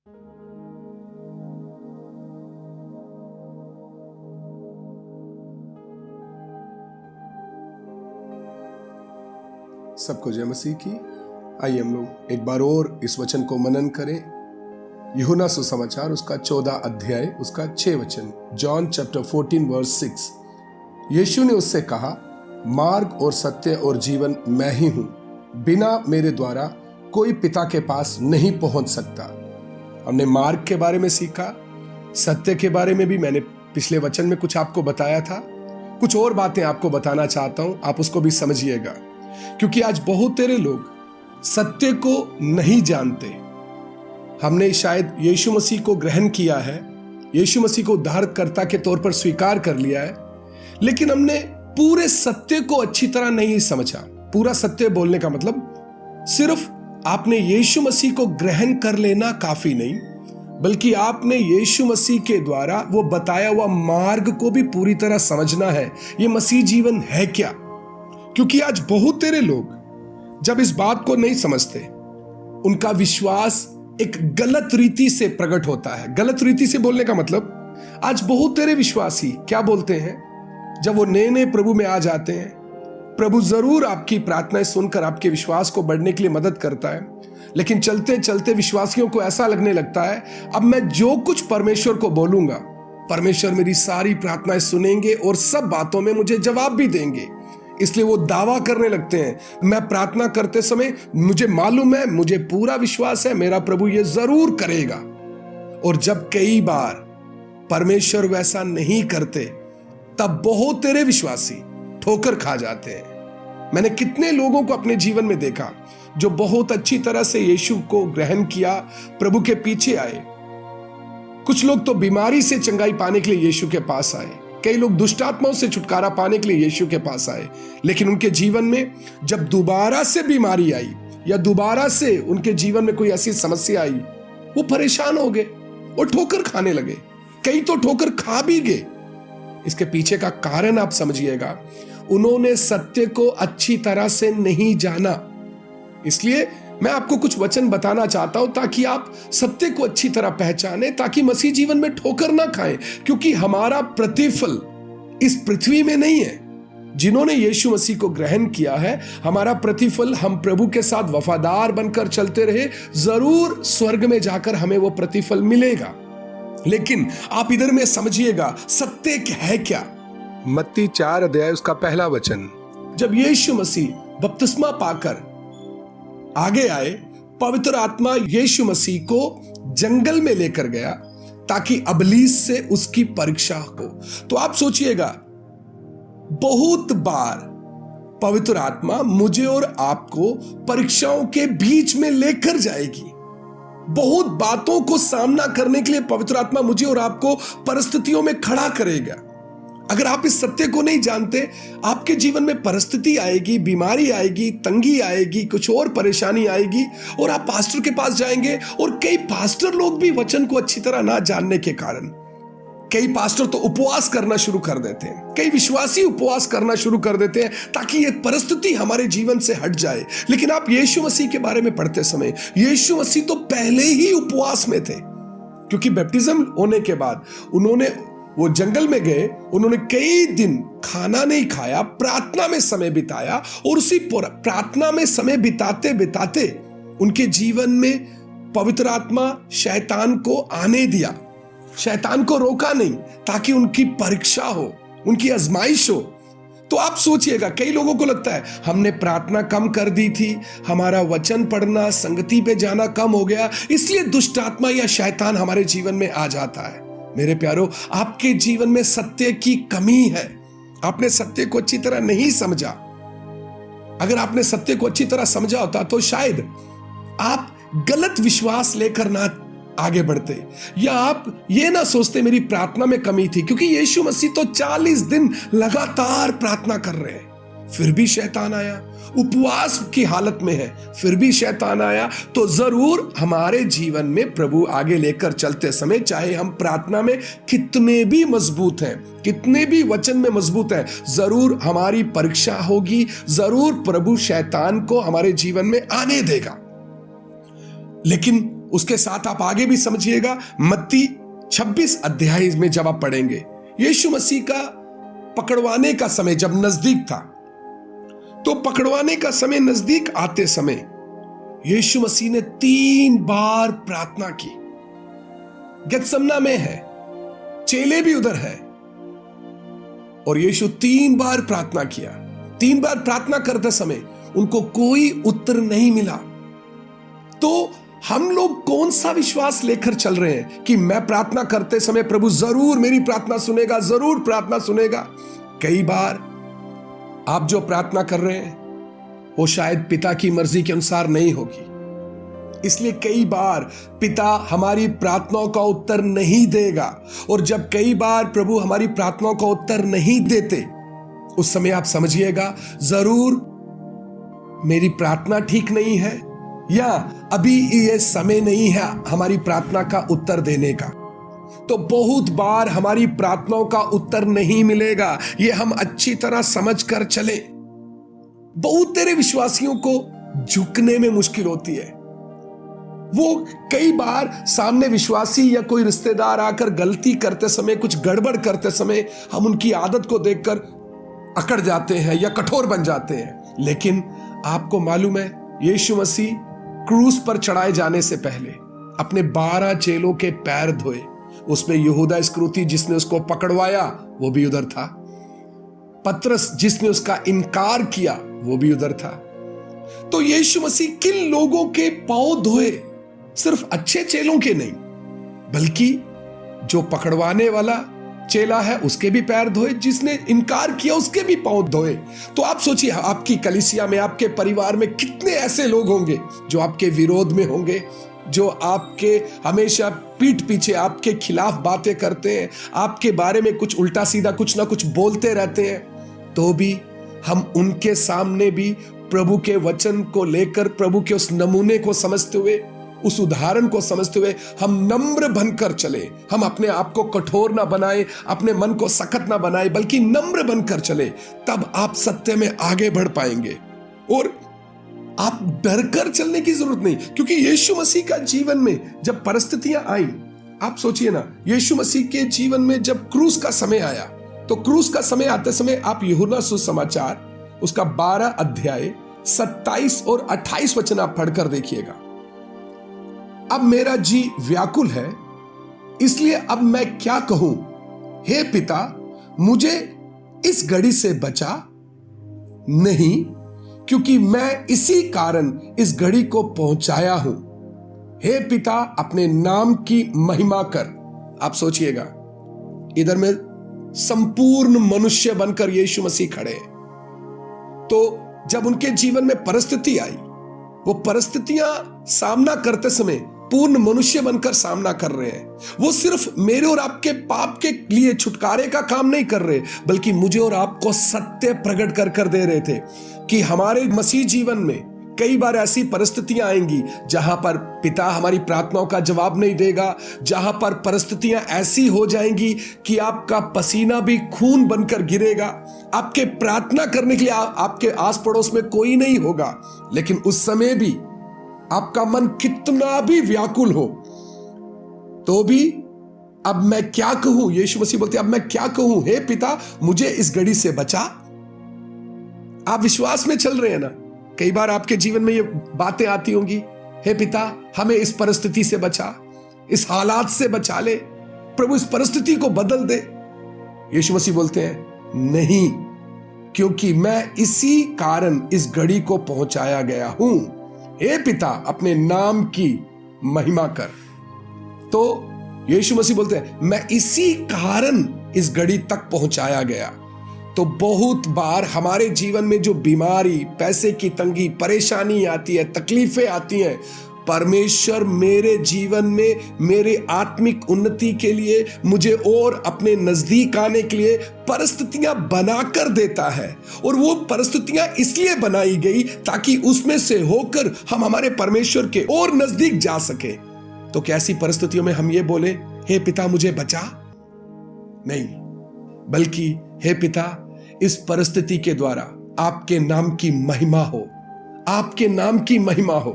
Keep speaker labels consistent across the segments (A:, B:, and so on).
A: सबको जय मसीह की। आइए हम लोग एक बार और इस वचन को मनन करें। यूहन्ना सुसमाचार उसका 14 अध्याय उसका 6 वचन, जॉन चैप्टर 14 वर्स 6। यीशु ने उससे कहा, मार्ग और सत्य और जीवन मैं ही हूं, बिना मेरे द्वारा कोई पिता के पास नहीं पहुंच सकता। हमने मार्ग के बारे में सीखा, सत्य के बारे में भी मैंने पिछले वचन में कुछ आपको बताया था। कुछ और बातें आपको बताना चाहता हूं, आप उसको भी समझिएगा, क्योंकि आज बहुत तेरे लोग सत्य को नहीं जानते। हमने शायद यीशु मसीह को ग्रहण किया है, यीशु मसीह को उद्धारकर्ता के तौर पर स्वीकार कर लिया है, लेकिन हमने पूरे सत्य को अच्छी तरह नहीं समझा। पूरा सत्य बोलने का मतलब सिर्फ आपने यीशु मसीह को ग्रहण कर लेना काफी नहीं, बल्कि आपने यीशु मसीह के द्वारा वो बताया हुआ मार्ग को भी पूरी तरह समझना है। ये मसीह जीवन है क्या? क्योंकि आज बहुत तेरे लोग जब इस बात को नहीं समझते, उनका विश्वास एक गलत रीति से प्रकट होता है। गलत रीति से बोलने का मतलब, आज बहुत तेरे विश्वासी क्या बोलते हैं, जब वो नए नए प्रभु में आ जाते हैं, प्रभु जरूर आपकी प्रार्थनाएं सुनकर आपके विश्वास को बढ़ने के लिए मदद करता है, लेकिन चलते चलते विश्वासियों को ऐसा लगने लगता है, अब मैं जो कुछ परमेश्वर को बोलूंगा, परमेश्वर मेरी सारी प्रार्थनाएं सुनेंगे और सब बातों में मुझे जवाब भी देंगे। इसलिए वो दावा करने लगते हैं, मैं प्रार्थना करते समय मुझे मालूम है, मुझे पूरा विश्वास है, मेरा प्रभु ये जरूर करेगा। और जब कई बार परमेश्वर वैसा नहीं करते, तब बहुत तेरे विश्वासी ठोकर खा जाते हैं। मैंने कितने लोगों को अपने जीवन में देखा जो बहुत अच्छी तरह से यीशु को ग्रहण किया, प्रभु के पीछे आए। कुछ लोग तो बीमारी से चंगाई पाने के लिए यीशु के पास आए, कई लोग दुष्ट आत्माओं से छुटकारा पाने के लिए यीशु के पास आए, लेकिन उनके जीवन में जब दोबारा से बीमारी आई या दोबारा से उनके जीवन में कोई ऐसी समस्या आई, वो परेशान हो गए और ठोकर खाने लगे। कई तो ठोकर खा भी गए। इसके पीछे का कारण आप समझिएगा, उन्होंने सत्य को अच्छी तरह से नहीं जाना। इसलिए मैं आपको कुछ वचन बताना चाहता हूं ताकि आप सत्य को अच्छी तरह पहचाने, ताकि मसीह जीवन में ठोकर ना खाएं, क्योंकि हमारा प्रतिफल इस पृथ्वी में नहीं है। जिन्होंने यीशु मसीह को ग्रहण किया है, हमारा प्रतिफल, हम प्रभु के साथ वफादार बनकर चलते रहे, जरूर स्वर्ग में जाकर हमें वो प्रतिफल मिलेगा। लेकिन आप इधर में समझिएगा सत्य है क्या। मत्ती 4 अध्याय उसका पहला वचन, जब यीशु मसीह बपतिस्मा पाकर आगे आए, पवित्र आत्मा यीशु मसीह को जंगल में लेकर गया ताकि अबलीस से उसकी परीक्षा हो। तो आप सोचिएगा, बहुत बार पवित्र आत्मा मुझे और आपको परीक्षाओं के बीच में लेकर जाएगी। बहुत बातों को सामना करने के लिए पवित्र आत्मा मुझे और आपको परिस्थितियों में खड़ा करेगा। अगर आप इस सत्य को नहीं जानते, आपके जीवन में परिस्थिति आएगी, बीमारी आएगी, तंगी आएगी, कुछ और परेशानी आएगी, और आप पास्टर के पास जाएंगे। और कई पास्टर लोग भी वचन को अच्छी तरह ना जानने के कारण, कई पास्टर तो उपवास करना शुरू कर देते हैं, कई विश्वासी उपवास करना शुरू कर देते हैं ताकि ये परिस्थिति हमारे जीवन से हट जाए। लेकिन आप यीशु मसीह के बारे में पढ़ते समय, यीशु मसीह तो पहले ही उपवास में थे, क्योंकि बैप्टिज्म होने के बाद वो जंगल में गए, उन्होंने कई दिन खाना नहीं खाया, प्रार्थना में समय बिताया, और उसी प्रार्थना में समय बिताते बिताते उनके जीवन में पवित्र आत्मा शैतान को आने दिया। शैतान को रोका नहीं, ताकि उनकी परीक्षा हो, उनकी आजमाइश हो। तो आप सोचिएगा, कई लोगों को लगता है हमने प्रार्थना कम कर दी थी, हमारा वचन पढ़ना, संगति पे जाना कम हो गया, इसलिए दुष्ट आत्मा या शैतान हमारे जीवन में आ जाता है। मेरे प्यारो, आपके जीवन में सत्य की कमी है। आपने सत्य को अच्छी तरह नहीं समझा। अगर आपने सत्य को अच्छी तरह समझा होता तो शायद आप गलत विश्वास लेकर ना आगे बढ़ते, या आप ये ना सोचते मेरी प्रार्थना में कमी थी, क्योंकि यीशु मसीह तो 40 दिन लगातार प्रार्थना कर रहे हैं, फिर भी शैतान आया। उपवास की हालत में है, फिर भी शैतान आया। तो जरूर हमारे जीवन में प्रभु आगे लेकर चलते समय, चाहे हम प्रार्थना में कितने भी मजबूत हैं, कितने भी वचन में मजबूत हैं, जरूर हमारी परीक्षा होगी, जरूर प्रभु शैतान को हमारे जीवन में आने देगा। लेकिन उसके साथ आप आगे भी समझिएगा, मत्ती 26 अध्याय में जब आप पढ़ेंगे, यीशु मसीह का पकड़वाने का समय जब नजदीक था, तो पकड़वाने का समय नजदीक आते समय यीशु मसीह ने 3 बार प्रार्थना की। गेत्समना में है, चेले भी उधर है, और यीशु 3 बार प्रार्थना किया। 3 बार प्रार्थना करते समय उनको कोई उत्तर नहीं मिला। तो हम लोग कौन सा विश्वास लेकर चल रहे हैं कि मैं प्रार्थना करते समय प्रभु जरूर मेरी प्रार्थना सुनेगा, जरूर प्रार्थना सुनेगा। कई बार आप जो प्रार्थना कर रहे हैं वो शायद पिता की मर्जी के अनुसार नहीं होगी, इसलिए कई बार पिता हमारी प्रार्थनाओं का उत्तर नहीं देगा। और जब कई बार प्रभु हमारी प्रार्थनाओं का उत्तर नहीं देते, उस समय आप समझिएगा जरूर मेरी प्रार्थना ठीक नहीं है, या अभी ये समय नहीं है हमारी प्रार्थना का उत्तर देने का। तो बहुत बार हमारी प्रार्थनाओं का उत्तर नहीं मिलेगा, ये हम अच्छी तरह समझ कर चले। बहुत तेरे विश्वासियों को झुकने में मुश्किल होती है। वो कई बार सामने विश्वासी या कोई रिश्तेदार आकर गलती करते समय, कुछ गड़बड़ करते समय, हम उनकी आदत को देखकर अकड़ जाते हैं या कठोर बन जाते हैं। लेकिन आपको मालूम है, यीशु मसीह क्रूस पर चढ़ाए जाने से पहले अपने 12 चेलों के पैर धोए। उसमें यहूदा इस्करियोती जिसने उसको पकड़वाया वो भी उधर था, पतरस जिसने उसका इनकार किया वो भी उधर था। तो यीशु मसीह किन लोगों के पांव धोए? सिर्फ अच्छे चेलों के नहीं, बल्कि जो पकड़वाने वाला चेला है उसके भी पैर धोए, जिसने इनकार किया उसके भी पांव धोए। तो आप सोचिए, आपकी कलीसिया में, आपके परिवार में कितने ऐसे लोग होंगे जो आपके विरोध में होंगे, जो आपके हमेशा पीठ पीछे आपके खिलाफ बातें करते हैं, आपके बारे में कुछ उल्टा सीधा कुछ ना कुछ बोलते रहते हैं। तो भी हम उनके सामने भी प्रभु के वचन को लेकर, प्रभु के उस नमूने को समझते हुए, उस उदाहरण को समझते हुए हम नम्र बनकर चले। हम अपने आप को कठोर ना बनाए, अपने मन को सख्त ना बनाए, बल्कि नम्र बनकर चले। तब आप सत्य में आगे बढ़ पाएंगे और आप डर कर चलने की जरूरत नहीं। क्योंकि यीशु मसीह का जीवन में जब परिस्थितियां आई, आप सोचिए ना, यीशु मसीह के जीवन में जब क्रूस का समय आया, तो क्रूस का समय आते समय आप यूहन्ना सुसमाचार उसका 12 अध्याय 27 और 28 वचन आप पढ़कर देखिएगा। अब मेरा जी व्याकुल है, इसलिए अब मैं क्या कहूं? हे पिता, मुझे इस घड़ी से बचा नहीं, क्योंकि मैं इसी कारण इस घड़ी को पहुंचाया हूं। हे पिता, अपने नाम की महिमा कर। आप सोचिएगा, इधर में संपूर्ण मनुष्य बनकर यीशु मसीह खड़े। तो जब उनके जीवन में परिस्थिति आई, वो परिस्थितियां सामना करते समय पूर्ण मनुष्य बनकर सामना कर रहे हैं। वो सिर्फ मेरे और आपके पाप के लिए छुटकारे का काम नहीं कर रहे, बल्कि मुझे और आपको सत्य प्रकट कर कर दे रहे थे कि हमारे मसीह जीवन में कई बार ऐसी परिस्थितियां आएंगी जहां पर पिता हमारी प्रार्थनाओं का जवाब नहीं देगा, जहां पर परिस्थितियां ऐसी हो जाएंगी कि आपका पसीना भी खून बनकर गिरेगा, आपके प्रार्थना करने के लिए आपके आस पड़ोस में कोई नहीं होगा। लेकिन उस समय भी आपका मन कितना भी व्याकुल हो, तो भी अब मैं क्या कहूं? यीशु मसीह बोलते अब मैं क्या कहूं? हे पिता, मुझे इस घड़ी से बचा। आप विश्वास में चल रहे हैं ना? कई बार आपके जीवन में ये बातें आती होंगी, हे पिता, हमें इस परिस्थिति से बचा, इस हालात से बचा ले, प्रभु इस परिस्थिति को बदल दे। यीशु मसीह बोलते हैं नहीं, क्योंकि मैं इसी कारण इस घड़ी को पहुंचाया गया हूं। हे पिता, अपने नाम की महिमा कर। तो यीशु मसीह बोलते हैं मैं इसी कारण इस घड़ी तक पहुंचाया गया। तो बहुत बार हमारे जीवन में जो बीमारी, पैसे की तंगी, परेशानी आती है, तकलीफें आती हैं, परमेश्वर मेरे जीवन में मेरे आत्मिक उन्नति के लिए, मुझे और अपने नजदीक आने के लिए परिस्थितियां बनाकर देता है। और वो परिस्थितियां इसलिए बनाई गई ताकि उसमें से होकर हम हमारे परमेश्वर के और नजदीक जा सके। तो क्या ऐसी परिस्थितियों में हम ये बोले, हे पिता मुझे बचा? नहीं, बल्कि हे पिता, इस परिस्थिति के द्वारा आपके नाम की महिमा हो, आपके नाम की महिमा हो।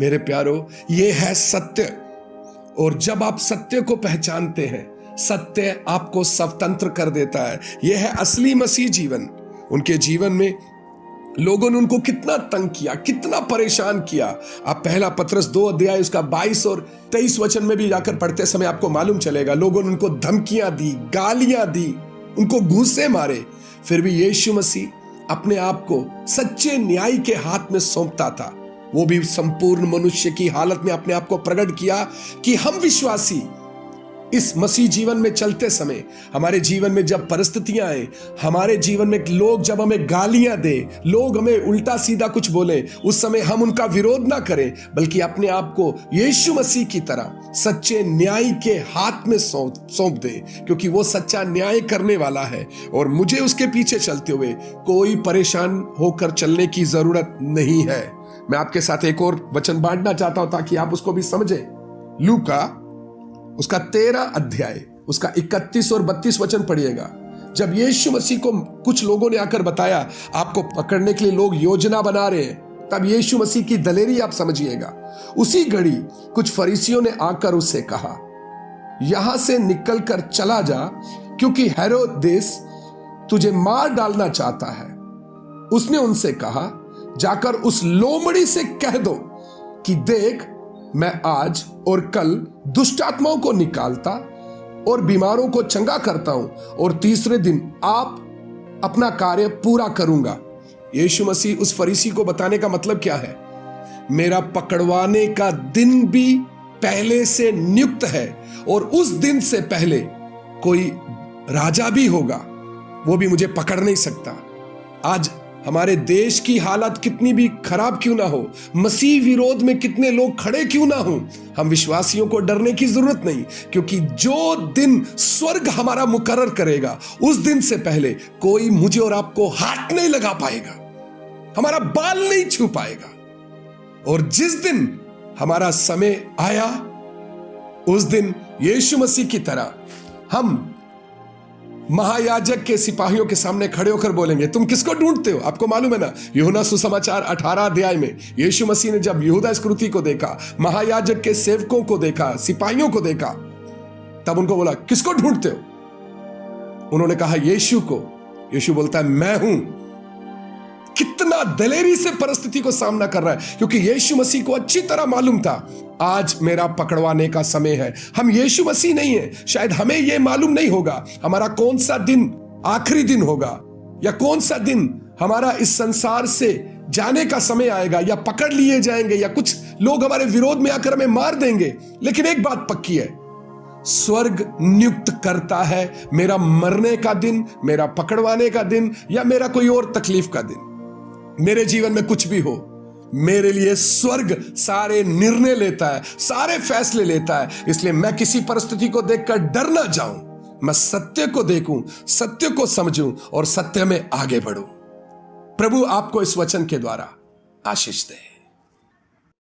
A: मेरे प्यारो, ये है सत्य। और जब आप सत्य को पहचानते हैं, सत्य आपको स्वतंत्र कर देता है। यह है असली मसीह जीवन। उनके जीवन में लोगों ने उनको कितना तंग किया, कितना परेशान किया। आप पहला पत्रस 2 अध्याय उसका 22 और 23 वचन में भी जाकर पढ़ते समय आपको मालूम चलेगा। लोगों ने उनको धमकियां दी, गालियां दी, उनको घूंसे मारे, फिर भी यीशु मसीह अपने आप को सच्चे न्याय के हाथ में सौंपता था। वो भी संपूर्ण मनुष्य की हालत में अपने आप को प्रकट किया कि हम विश्वासी इस मसीह जीवन में चलते समय, हमारे जीवन में जब परिस्थितियां आए, हमारे जीवन में लोग जब हमें गालियां दे, लोग हमें उल्टा सीधा कुछ बोले, उस समय हम उनका विरोध ना करें, बल्कि अपने आप को यीशु मसीह की तरह सच्चे न्याय के हाथ में सौंप दे, क्योंकि वो सच्चा न्याय करने वाला है। और मुझे उसके पीछे चलते हुए कोई परेशान होकर चलने की जरूरत नहीं है। मैं आपके साथ एक और वचन बांटना चाहता हूं ताकि आप उसको भी समझें। लूका उसका 13 अध्याय उसका 31 और 32 वचन पढ़िएगा। जब यीशु मसीह को कुछ लोगों ने आकर बताया आपको पकड़ने के लिए लोग योजना बना रहे हैं, तब यीशु मसीह की दलेरी आप समझिएगा। उसी घड़ी कुछ फरीसियों ने आकर उससे कहा, यहां से निकल कर चला जा, क्योंकि हेरोदेस तुझे मार डालना चाहता है। उसने उनसे कहा, जाकर उस लोमड़ी से कह दो कि देख, मैं आज और कल दुष्ट आत्माओं को निकालता और बीमारों को चंगा करता हूं, और तीसरे दिन आप अपना कार्य पूरा करूंगा। यीशु मसीह उस फरीसी को बताने का मतलब क्या है? मेरा पकड़वाने का दिन भी पहले से नियुक्त है, और उस दिन से पहले कोई राजा भी होगा, वो भी मुझे पकड़ नहीं सकता। आज हमारे देश की हालत कितनी भी खराब क्यों ना हो, मसीह विरोध में कितने लोग खड़े क्यों ना हो, हम विश्वासियों को डरने की जरूरत नहीं, क्योंकि जो दिन स्वर्ग हमारा मुकर्रर करेगा, उस दिन से पहले कोई मुझे और आपको हाथ नहीं लगा पाएगा, हमारा बाल नहीं छू पाएगा। और जिस दिन हमारा समय आया, उस दिन यीशु मसीह की तरह हम महायाजक के सिपाहियों के सामने खड़े होकर बोलेंगे, तुम किसको ढूंढते हो? आपको मालूम है ना, यूहन्ना सुसमाचार 18 अध्याय में यीशु मसीह ने जब यहूदा इस्करियोती को देखा, महायाजक के सेवकों को देखा, सिपाहियों को देखा, तब उनको बोला, किसको ढूंढते हो? उन्होंने कहा, यीशु को। यीशु बोलता है, मैं हूं। कितना दलेरी से परिस्थिति को सामना कर रहा है, क्योंकि यीशु मसीह को अच्छी तरह मालूम था आज मेरा पकड़वाने का समय है। हम यीशु मसीह नहीं है, शायद हमें यह मालूम नहीं होगा हमारा कौन सा दिन आखिरी दिन होगा, या कौन सा दिन हमारा इस संसार से जाने का समय आएगा, या पकड़ लिए जाएंगे, या कुछ लोग हमारे विरोध में आकर हमें मार देंगे। लेकिन एक बात पक्की है, स्वर्ग नियुक्त करता है मेरा मरने का दिन, मेरा पकड़वाने का दिन, या मेरा कोई और तकलीफ का दिन। मेरे जीवन में कुछ भी हो, मेरे लिए स्वर्ग सारे निर्णय लेता है, सारे फैसले लेता है। इसलिए मैं किसी परिस्थिति को देखकर डर ना जाऊं, मैं सत्य को देखूं, सत्य को समझूं और सत्य में आगे बढ़ूं। प्रभु आपको इस वचन के द्वारा आशीष दे।